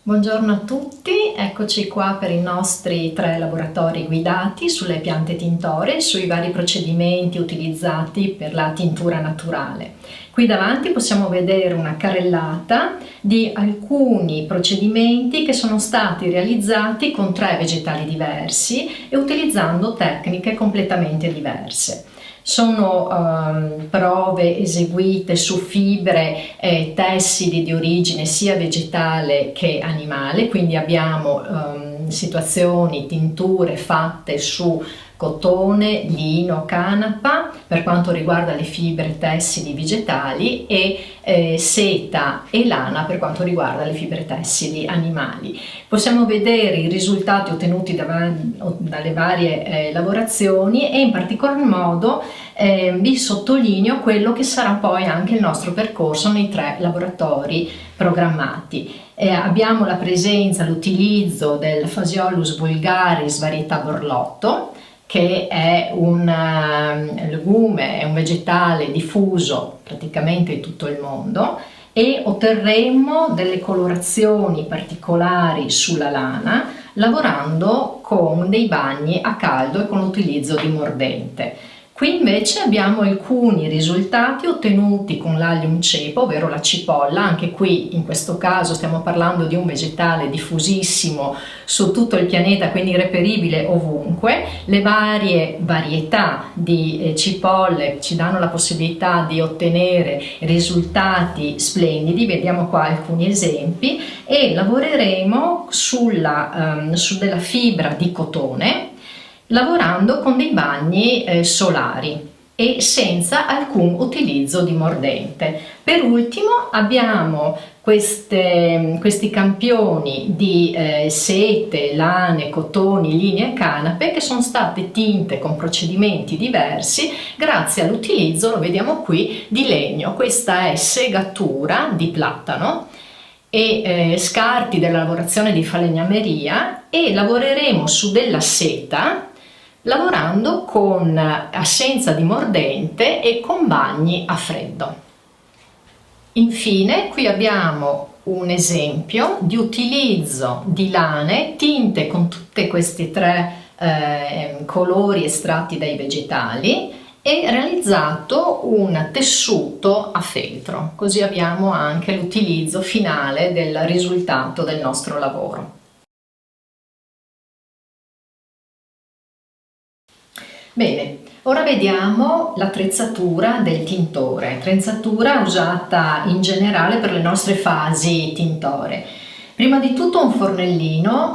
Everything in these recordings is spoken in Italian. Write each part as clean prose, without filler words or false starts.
Buongiorno a tutti, eccoci qua per i nostri 3 laboratori guidati sulle piante tintoree e sui vari procedimenti utilizzati per la tintura naturale. Qui davanti possiamo vedere una carrellata di alcuni procedimenti che sono stati realizzati con 3 vegetali diversi e utilizzando tecniche completamente diverse. Sono prove eseguite su fibre tessili di origine sia vegetale che animale, quindi abbiamo situazioni, tinture fatte su cotone, lino, canapa per quanto riguarda le fibre tessili vegetali e seta e lana per quanto riguarda le fibre tessili animali. Possiamo vedere i risultati ottenuti dalle varie lavorazioni e in particolar modo vi sottolineo quello che sarà poi anche il nostro percorso nei 3 laboratori programmati. Abbiamo la presenza, l'utilizzo del Phaseolus vulgaris varietà Borlotto, che è un legume, è un vegetale diffuso praticamente in tutto il mondo, e otterremo delle colorazioni particolari sulla lana lavorando con dei bagni a caldo e con l'utilizzo di mordente. Qui invece abbiamo alcuni risultati ottenuti con l'Allium cepa, ovvero la cipolla. Anche qui in questo caso stiamo parlando di un vegetale diffusissimo su tutto il pianeta, quindi reperibile ovunque. Le varie varietà di cipolle ci danno la possibilità di ottenere risultati splendidi, vediamo qua alcuni esempi, e lavoreremo su della fibra di cotone, lavorando con dei bagni solari e senza alcun utilizzo di mordente. Per ultimo abbiamo questi campioni di sete, lane, cotoni, linee e canape che sono state tinte con procedimenti diversi grazie all'utilizzo, lo vediamo qui, di legno. Questa è segatura di platano e scarti della lavorazione di falegnameria, e lavoreremo su della seta lavorando con assenza di mordente e con bagni a freddo. Infine qui abbiamo un esempio di utilizzo di lane tinte con tutti questi 3 colori estratti dai vegetali e realizzato un tessuto a feltro, così abbiamo anche l'utilizzo finale del risultato del nostro lavoro. Bene, ora vediamo l'attrezzatura del tintore, attrezzatura usata in generale per le nostre fasi tintore. Prima di tutto un fornellino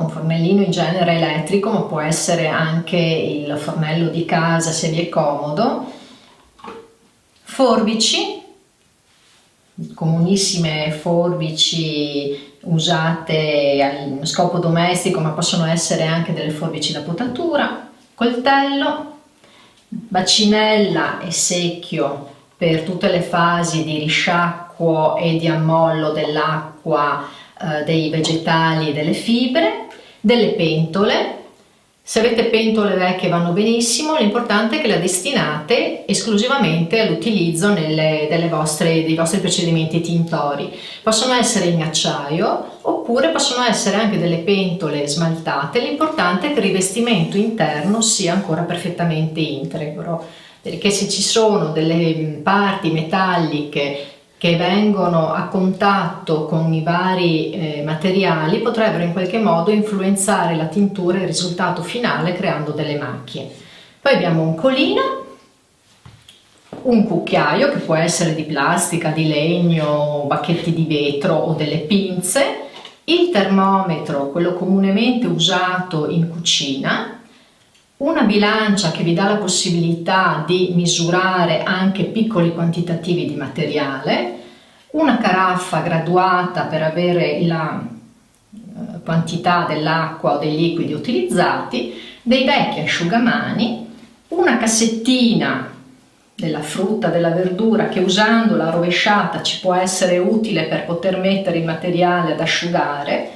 in genere elettrico, ma può essere anche il fornello di casa se vi è comodo, forbici, comunissime forbici usate allo scopo domestico, ma possono essere anche delle forbici da potatura, coltello, bacinella e secchio per tutte le fasi di risciacquo e di ammollo dell'acqua, dei vegetali e delle fibre, delle pentole. Se avete pentole vecchie vanno benissimo, l'importante è che le destinate esclusivamente all'utilizzo dei vostri procedimenti tintori. Possono essere in acciaio oppure possono essere anche delle pentole smaltate, l'importante è che il rivestimento interno sia ancora perfettamente integro, perché se ci sono delle parti metalliche che vengono a contatto con i vari materiali potrebbero in qualche modo influenzare la tintura e il risultato finale creando delle macchie. Poi abbiamo un colino, un cucchiaio che può essere di plastica, di legno, bacchetti di vetro o delle pinze, il termometro, quello comunemente usato in cucina, una bilancia che vi dà la possibilità di misurare anche piccoli quantitativi di materiale, una caraffa graduata per avere la quantità dell'acqua o dei liquidi utilizzati, dei vecchi asciugamani, una cassettina della frutta, della verdura che usandola rovesciata ci può essere utile per poter mettere il materiale ad asciugare,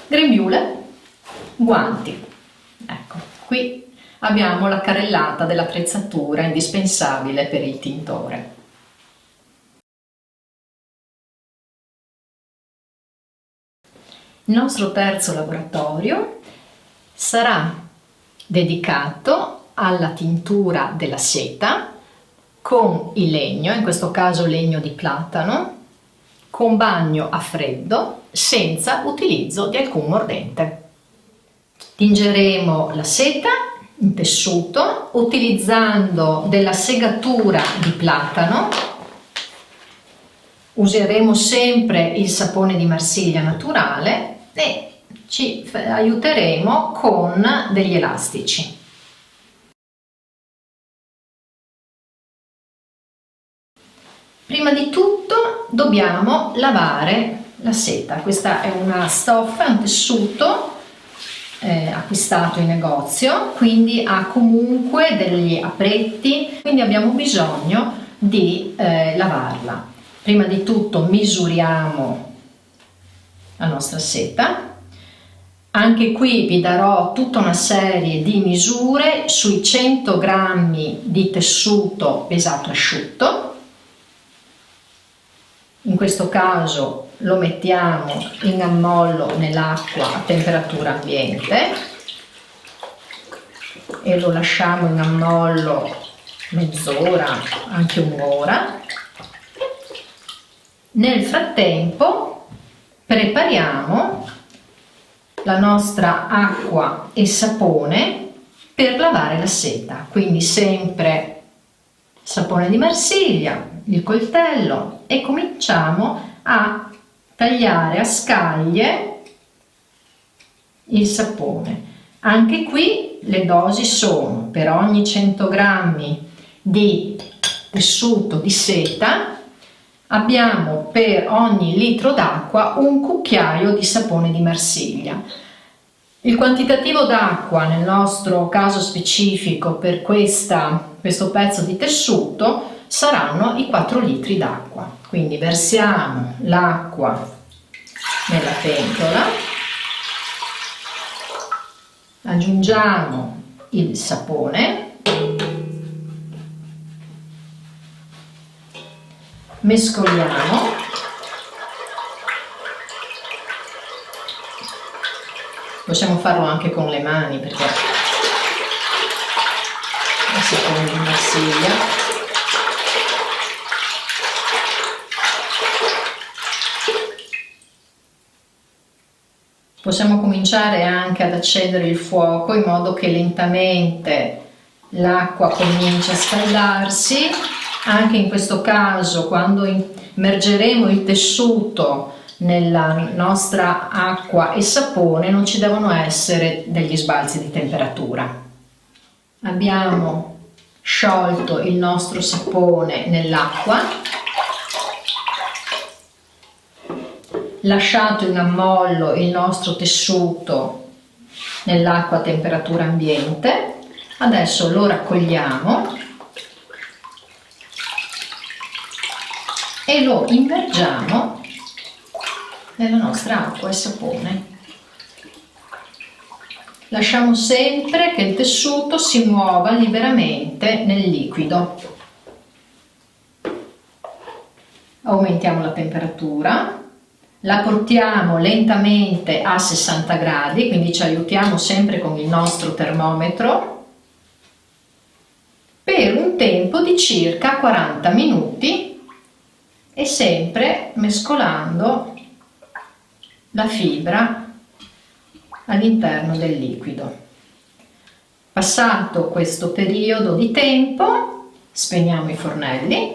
grembiule, guanti. Ecco, qui abbiamo la carrellata dell'attrezzatura indispensabile per il tintore. Il nostro terzo laboratorio sarà dedicato alla tintura della seta con il legno, in questo caso legno di platano, con bagno a freddo senza utilizzo di alcun mordente. Tingeremo la seta in tessuto utilizzando della segatura di platano. Useremo sempre il sapone di Marsiglia naturale e ci aiuteremo con degli elastici. Prima di tutto dobbiamo lavare la seta. Questa è una stoffa, è un tessuto acquistato in negozio, quindi ha comunque degli apretti, quindi abbiamo bisogno di lavarla. Prima di tutto misuriamo la nostra seta. Anche qui vi darò tutta una serie di misure sui 100 grammi di tessuto pesato asciutto. In questo caso lo mettiamo in ammollo nell'acqua a temperatura ambiente e lo lasciamo in ammollo mezz'ora, anche un'ora. Nel frattempo prepariamo la nostra acqua e sapone per lavare la seta, quindi sempre sapone di Marsiglia, il coltello, e cominciamo a tagliare a scaglie il sapone. Anche qui le dosi sono: per ogni 100 grammi di tessuto di seta abbiamo per ogni litro d'acqua un cucchiaio di sapone di Marsiglia. Il quantitativo d'acqua nel nostro caso specifico per questo pezzo di tessuto saranno i 4 litri d'acqua. Quindi versiamo l'acqua nella pentola, aggiungiamo il sapone, mescoliamo, possiamo farlo anche con le mani perché il sapone di Marsiglia. Possiamo cominciare anche ad accendere il fuoco in modo che lentamente l'acqua comincia a scaldarsi. Anche in questo caso, quando immergeremo il tessuto nella nostra acqua e sapone, non ci devono essere degli sbalzi di temperatura. Abbiamo sciolto il nostro sapone nell'acqua, lasciato in ammollo il nostro tessuto nell'acqua a temperatura ambiente. Adesso lo raccogliamo e lo immergiamo nella nostra acqua e sapone. Lasciamo sempre che il tessuto si muova liberamente nel liquido. Aumentiamo la temperatura. La portiamo lentamente a 60 gradi, quindi ci aiutiamo sempre con il nostro termometro, per un tempo di circa 40 minuti e sempre mescolando la fibra all'interno del liquido. Passato questo periodo di tempo, spegniamo i fornelli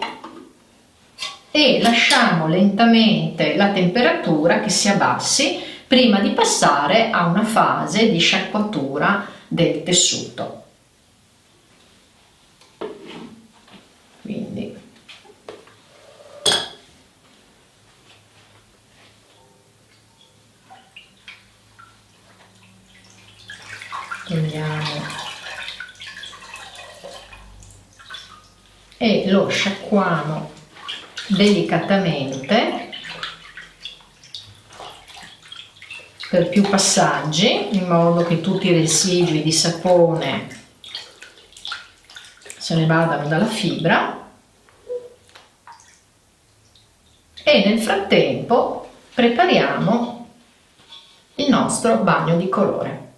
e lasciamo lentamente la temperatura che si abbassi prima di passare a una fase di sciacquatura del tessuto. Quindi togliamo e lo sciacquamo delicatamente per più passaggi, in modo che tutti i residui di sapone se ne vadano dalla fibra, e nel frattempo prepariamo il nostro bagno di colore.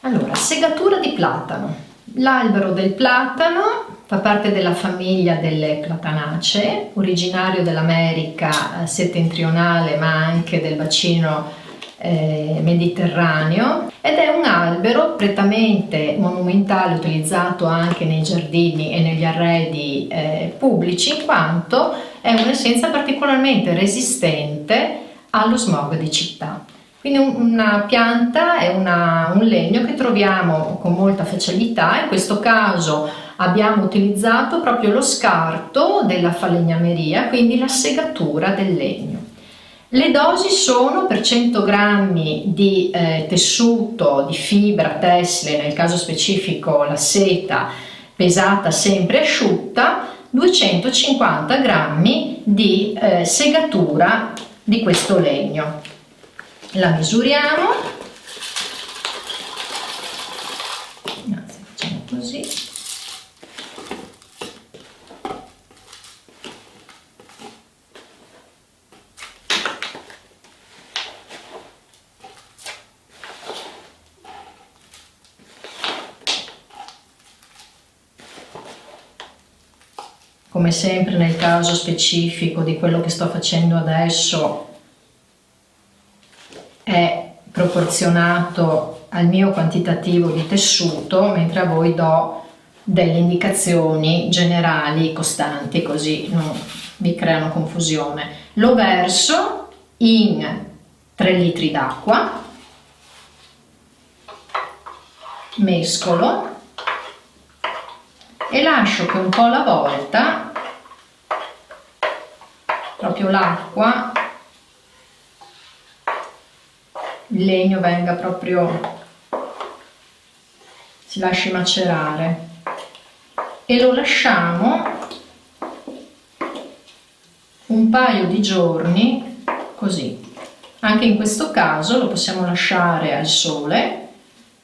Allora, segatura di platano. L'albero del platano fa parte della famiglia delle platanacee, originario dell'America settentrionale ma anche del bacino mediterraneo, ed è un albero prettamente monumentale utilizzato anche nei giardini e negli arredi pubblici, in quanto è un'essenza particolarmente resistente allo smog di città. Quindi una pianta è un legno che troviamo con molta facilità. In questo caso abbiamo utilizzato proprio lo scarto della falegnameria, quindi la segatura del legno. Le dosi sono per 100 grammi di tessuto di fibra tessile, nel caso specifico la seta pesata sempre asciutta, 250 grammi di segatura di questo legno. La misuriamo, anzi facciamo così, come sempre nel caso specifico di quello che sto facendo adesso è proporzionato al mio quantitativo di tessuto, mentre a voi do delle indicazioni generali costanti, così non vi creano confusione. Lo verso in 3 litri d'acqua, mescolo e lascio che un po' alla volta proprio l'acqua, il legno venga proprio, si lasci macerare e lo lasciamo un paio di giorni così. Anche in questo caso lo possiamo lasciare al sole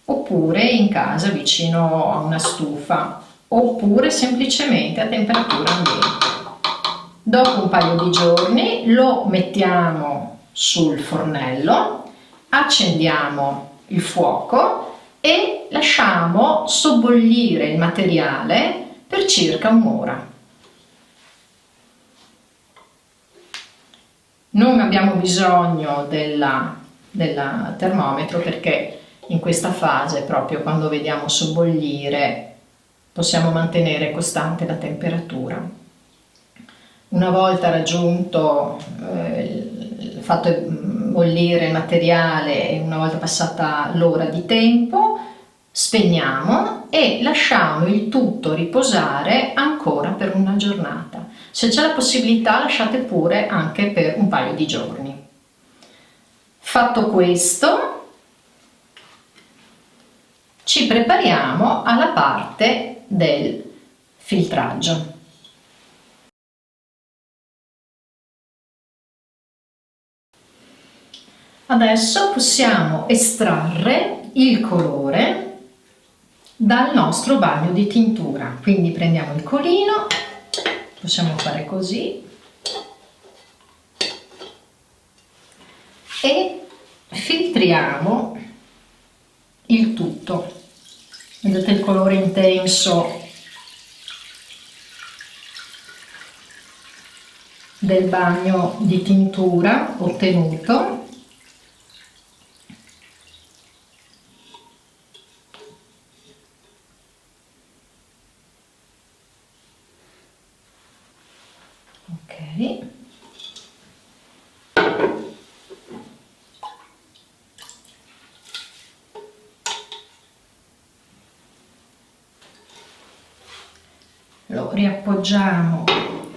oppure in casa vicino a una stufa oppure semplicemente a temperatura ambiente. Dopo un paio di giorni lo mettiamo sul fornello, accendiamo il fuoco e lasciamo sobbollire il materiale per circa un'ora. Non abbiamo bisogno del termometro perché in questa fase, proprio quando vediamo sobbollire, possiamo mantenere costante la temperatura. Una volta raggiunto fatto bollire il materiale e una volta passata l'ora di tempo, spegniamo e lasciamo il tutto riposare ancora per una giornata. Se c'è la possibilità lasciate pure anche per un paio di giorni. Fatto questo, ci prepariamo alla parte del filtraggio. Adesso possiamo estrarre il colore dal nostro bagno di tintura. Quindi prendiamo il colino, possiamo fare così e filtriamo il tutto. Vedete il colore intenso del bagno di tintura ottenuto. Ok. Lo riappoggiamo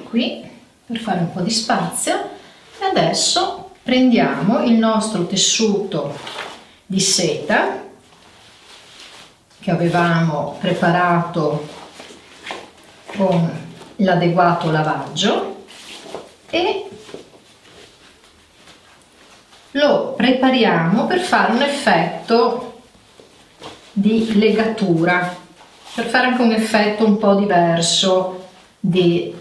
qui per fare un po' di spazio e adesso prendiamo il nostro tessuto di seta che avevamo preparato con l'adeguato lavaggio e lo prepariamo per fare un effetto di legatura, per fare anche un effetto un po' diverso di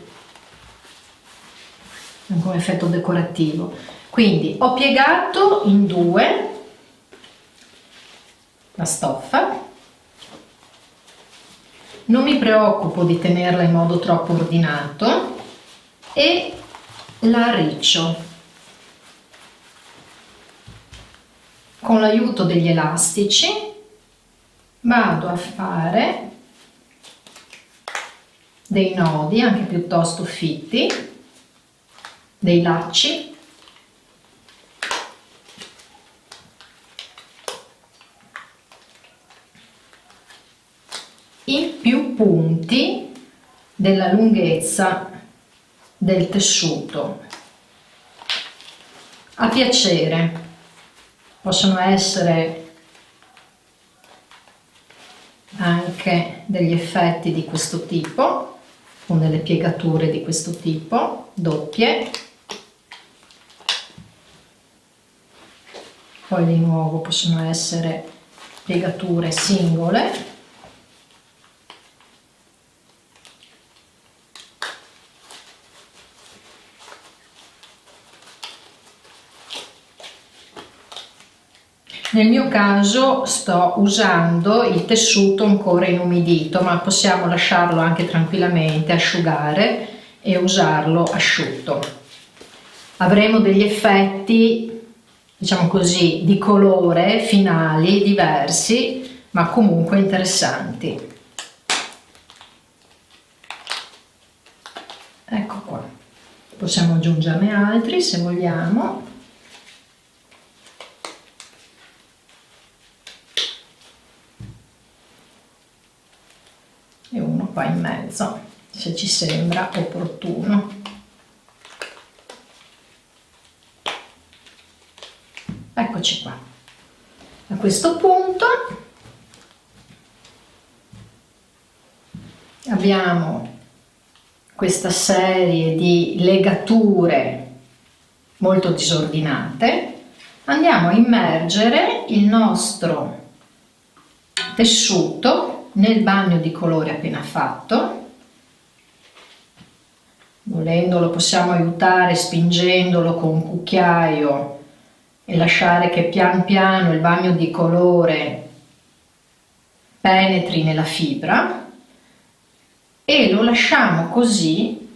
anche un effetto decorativo. Quindi ho piegato in due la stoffa, non mi preoccupo di tenerla in modo troppo ordinato e la arriccio con l'aiuto degli elastici. Vado a fare dei nodi anche piuttosto fitti, dei lacci, in più punti della lunghezza del tessuto, a piacere. Possono essere anche degli effetti di questo tipo, con delle piegature di questo tipo, doppie. Poi di nuovo possono essere piegature singole. Nel mio caso sto usando il tessuto ancora inumidito, ma possiamo lasciarlo anche tranquillamente asciugare e usarlo asciutto. Avremo degli effetti, diciamo così, di colore finali diversi, ma comunque interessanti. Ecco qua. Possiamo aggiungerne altri se vogliamo. E uno qua in mezzo, se ci sembra opportuno. Eccoci qua. A questo punto abbiamo questa serie di legature molto disordinate. Andiamo a immergere il nostro tessuto nel bagno di colore appena fatto. Volendo lo possiamo aiutare spingendolo con un cucchiaio e lasciare che pian piano il bagno di colore penetri nella fibra, e lo lasciamo così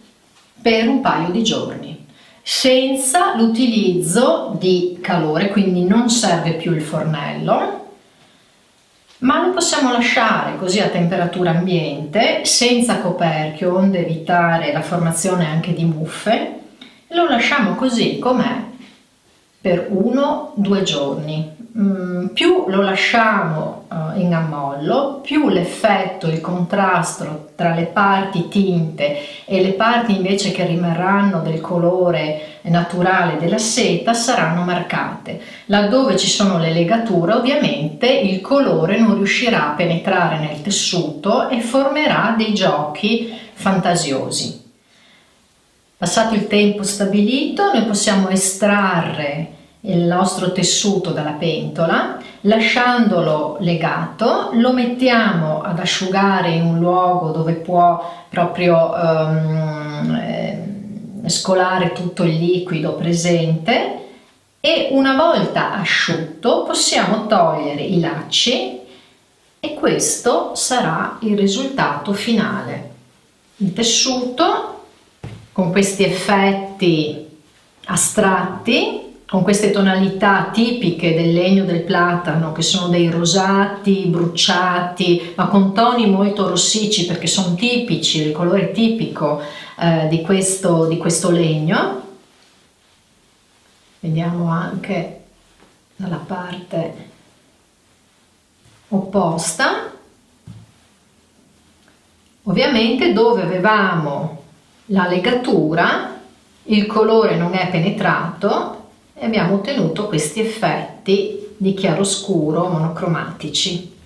per un paio di giorni senza l'utilizzo di calore, quindi non serve più il fornello, ma lo possiamo lasciare così a temperatura ambiente, senza coperchio, onde evitare la formazione anche di muffe. Lo lasciamo così com'è per 1-2 giorni. Più lo lasciamo in ammollo, più l'effetto, il contrasto tra le parti tinte e le parti invece che rimarranno del colore naturale della seta saranno marcate. Laddove ci sono le legature, ovviamente il colore non riuscirà a penetrare nel tessuto e formerà dei giochi fantasiosi. Passato il tempo stabilito, noi possiamo estrarre il nostro tessuto dalla pentola, lasciandolo legato, lo mettiamo ad asciugare in un luogo dove può proprio scolare tutto il liquido presente, e una volta asciutto possiamo togliere i lacci e questo sarà il risultato finale. Il tessuto con questi effetti astratti, con queste tonalità tipiche del legno del platano, che sono dei rosati bruciati, ma con toni molto rossicci perché sono tipici, il colore tipico di questo legno. Vediamo anche dalla parte opposta. Ovviamente dove avevamo la legatura il colore non è penetrato e abbiamo ottenuto questi effetti di chiaroscuro monocromatici.